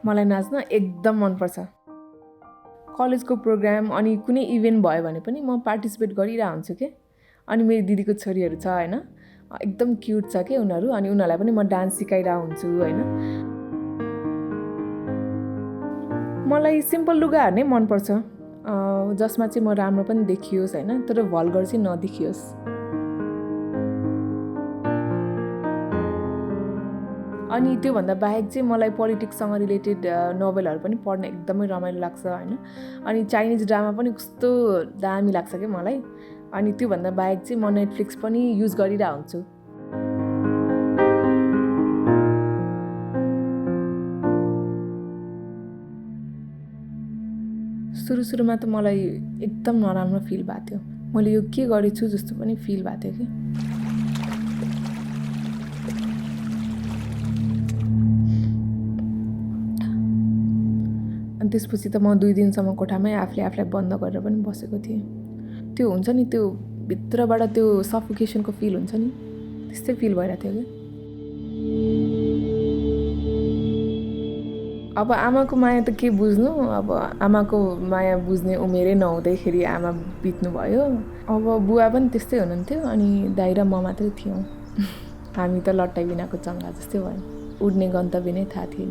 मलाई नाच्न एकदम मनपर्छ। कलेजको प्रोग्राम अनि कुनै इभेन्ट भयो भने पनि म पार्टिसिपेट गरिरहेको हुन्छु के। अनि मेरो दिदीको छोरीहरू छ होइन, एकदम क्युट छ के उनीहरू, अनि उनीहरूलाई पनि म डान्स सिकाइरहेको हुन्छु होइन। मलाई सिम्पल लुगाहरू नै मनपर्छ, जसमा चाहिँ म राम्रो पनि देखियोस् होइन, तर भल्गर चाहिँ नदेखियोस्। अनि त्योभन्दा बाहेक चाहिँ मलाई पोलिटिक्ससँग रिलेटेड नोभेलहरू पनि पढ्न एकदमै रमाइलो लाग्छ होइन। अनि चाइनिज ड्रामा पनि कस्तो दामी लाग्छ क्या मलाई। अनि त्योभन्दा बाहेक चाहिँ म नेटफ्लिक्स पनि युज गरिरहेको हुन्छु। सुरुमा त मलाई एकदम नराम्रो फिल भएको थियो, मैले यो के गरेछु जस्तो पनि फिल भएको थियो कि। अनि त्यसपछि त म 2 दिनसम्म कोठामै आफूलाई बन्द गरेर पनि बसेको थिएँ। त्यो हुन्छ नि, त्यो भित्रबाट त्यो सफोकेसनको फिल हुन्छ नि, त्यस्तै फिल भइरहेको थियो क्या। अब आमाको माया त के बुझ्नु, अब आमाको माया बुझ्ने उमेरै नहुँदैखेरि आमा बित्नु भयो। अब बुवा पनि त्यस्तै हुनुहुन्थ्यो, अनि दाइ र म मात्रै थियौँ। हामी त लट्टाइ बिनाको चङ्गा जस्तै भयो, उड्ने गन्तव्य नै थाहा थिएन।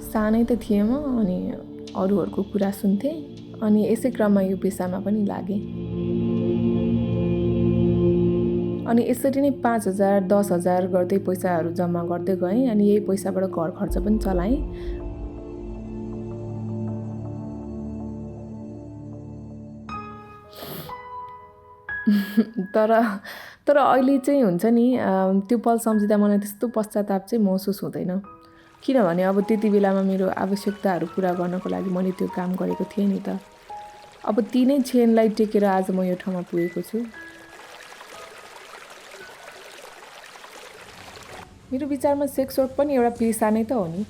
सानै त थिएँ म, अनि अरूहरूको कुरा सुन्थेँ, अनि यसै क्रममा यो पेसामा पनि लागेँ। अनि यसरी नै 5,000 10,000 गर्दै पैसाहरू जम्मा गर्दै गएँ, अनि यही पैसाबाट घर खर्च पनि चलाएँ। तर अहिले चाहिँ हुन्छ नि, त्यो पल सम्झिँदा मलाई त्यस्तो पश्चाताप चाहिँ महसुस हुँदैन, किनभने अब त्यति बेलामा मेरो आवश्यकताहरू पुरा गर्नको लागि मैले त्यो काम गरेको थिएँ नि त। अब ती नै छेनलाई टेकेर आज म यो ठाउँमा पुगेको छु। मेरो विचारमा सेक्स वर्क पनि एउटा पेसा नै त हो नि।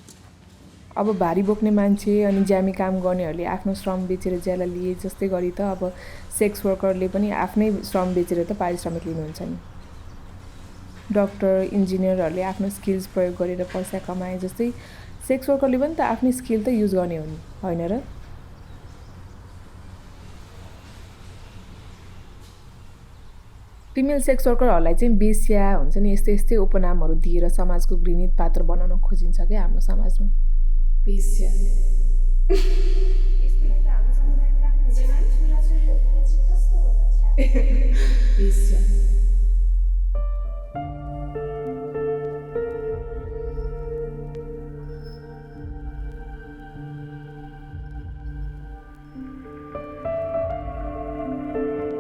अब भारी बोक्ने मान्छे अनि ज्यामी काम गर्नेहरूले आफ्नो श्रम बेचेर ज्याला लिए जस्तै गरी त अब सेक्स वर्करले पनि आफ्नै श्रम बेचेर त पारिश्रमिक लिनुहुन्छ नि। डक्टर इन्जिनियरहरूले आफ्नो स्किल्स प्रयोग गरेर पैसा कमाए जस्तै सेक्स वर्करले पनि त आफ्नै स्किल त युज गर्ने हो नि, होइन र? फिमेल सेक्स वर्करहरूलाई चाहिँ बेस्या हुन्छ नि, यस्तै उपनामहरू दिएर समाजको घृणित पात्र बनाउन खोजिन्छ क्या हाम्रो समाजमा। बेस्या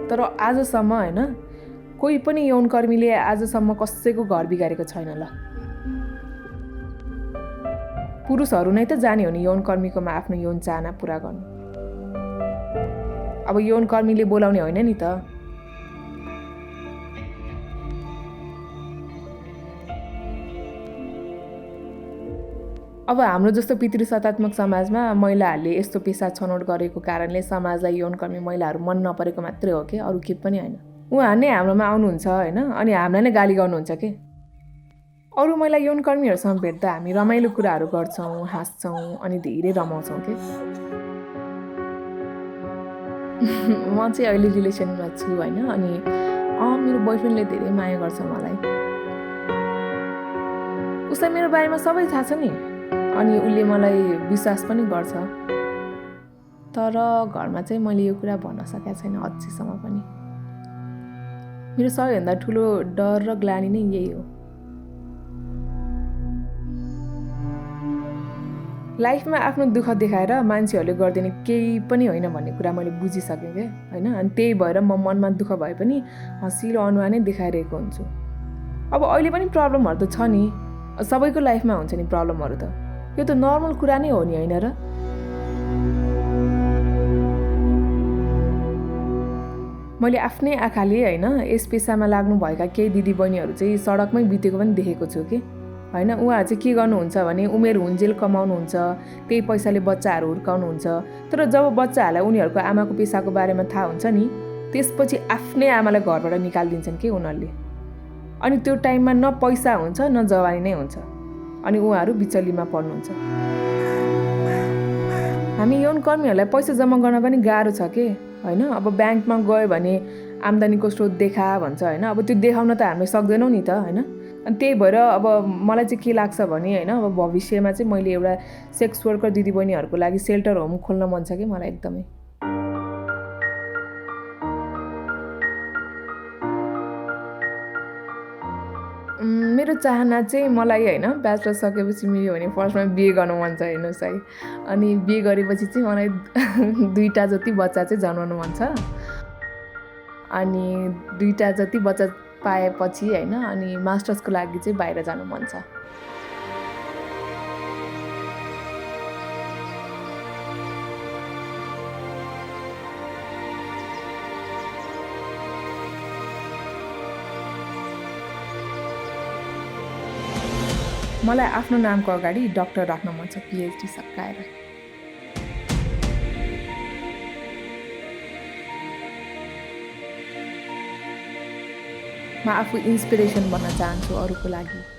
तर आजसम्म होइन, कोही पनि यौनकर्मीले आजसम्म कसैको घर बिगारेको छैन ल। पुरुषहरू नै त जाने हो नि यौनकर्मीकोमा आफ्नो यौन चाहना पुरा गर्नु। अब यौनकर्मीले बोलाउने होइन नि त। अब हाम्रो जस्तो पितृसत्तात्मक समाजमा महिलाहरूले यस्तो पेसा छनौट गरेको कारणले समाजलाई यौनकर्मी महिलाहरू मन नपरेको मात्रै हो कि, अरू के पनि होइन। उहाँ नै हाम्रोमा आउनुहुन्छ होइन, अनि हामीलाई नै गाली गर्नुहुन्छ के। अरू महिला यौनकर्मीहरूसँग भेट्दा हामी रमाइलो कुराहरू गर्छौँ, हाँस्छौँ, अनि धेरै रमाउँछौँ के। म चाहिँ अहिले रिलेसनमा छु होइन, अनि मेरो बोयफ्रेन्डले धेरै माया गर्छ मलाई। उसलाई मेरो बारेमा सबै थाहा छ नि, अनि उसले मलाई विश्वास पनि गर्छ। तर घरमा चाहिँ मैले यो कुरा भन्न सकेको छैन अझैसम्म पनि। मेरो सबैभन्दा ठुलो डर र ग्लानी नै यही हो। लाइफमा आफ्नो दुःख देखाएर मान्छेहरूले गरिदिने केही पनि होइन भन्ने कुरा मैले बुझिसकेँ क्या होइन। अनि त्यही भएर म मनमा दुःख भए पनि हँसिलो अनुहार नै देखाइरहेको हुन्छु। अब अहिले पनि प्रब्लमहरू त छ नि, सबैको लाइफमा हुन्छ नि प्रब्लमहरू त, यो त नर्मल कुरा नै हो नि, होइन र? मैले आफ्नै आँखाले होइन यस पेसामा लाग्नुभएका केही दिदीबहिनीहरू चाहिँ सडकमै बितेको पनि देखेको छु कि होइन। उहाँहरू चाहिँ के गर्नुहुन्छ भने उमेर हुन्जेल कमाउनुहुन्छ, त्यही पैसाले बच्चाहरू हुर्काउनुहुन्छ। तर जब बच्चाहरूलाई उनीहरूको आमाको पेसाको बारेमा थाहा हुन्छ नि, त्यसपछि आफ्नै आमालाई घरबाट निकालिदिन्छन् कि उनीहरूले। अनि त्यो टाइममा न पैसा हुन्छ न जवानी नै हुन्छ, अनि उहाँहरू बिचल्लीमा पर्नुहुन्छ। हामी यौनकर्मीहरूलाई पैसा जम्मा गर्न पनि गाह्रो छ के होइन। अब ब्याङ्कमा गयो भने आम्दानीको स्रोत देखा भन्छ होइन। अब त्यो देखाउन त हामीले सक्दैनौँ नि त होइन। अनि त्यही भएर अब मलाई चाहिँ के लाग्छ भने होइन, अब भविष्यमा चाहिँ मैले एउटा सेक्स वर्कर दिदीबहिनीहरूको लागि सेल्टर होम खोल्न मन छ कि मलाई एकदमै। मेरो चाहना चाहिँ मलाई होइन ब्याचलर सकेपछि मिल्यो भने फर्स्टमा बिए गर्न मन छ हेर्नुहोस् है। अनि बिए गरेपछि चाहिँ मलाई 2टा जति बच्चा चाहिँ जन्माउनु मन छ। अनि 2टा जति बच्चा पाएपछि होइन अनि मास्टर्सको लागि चाहिँ बाहिर जानु मन छ। मलाई आफ्नो नामको अगाडि डाक्टर राख्न मन छ, PhD सकाएर। म आफू इन्सपिरेसन बन्न चाहन्छु अरूको लागि।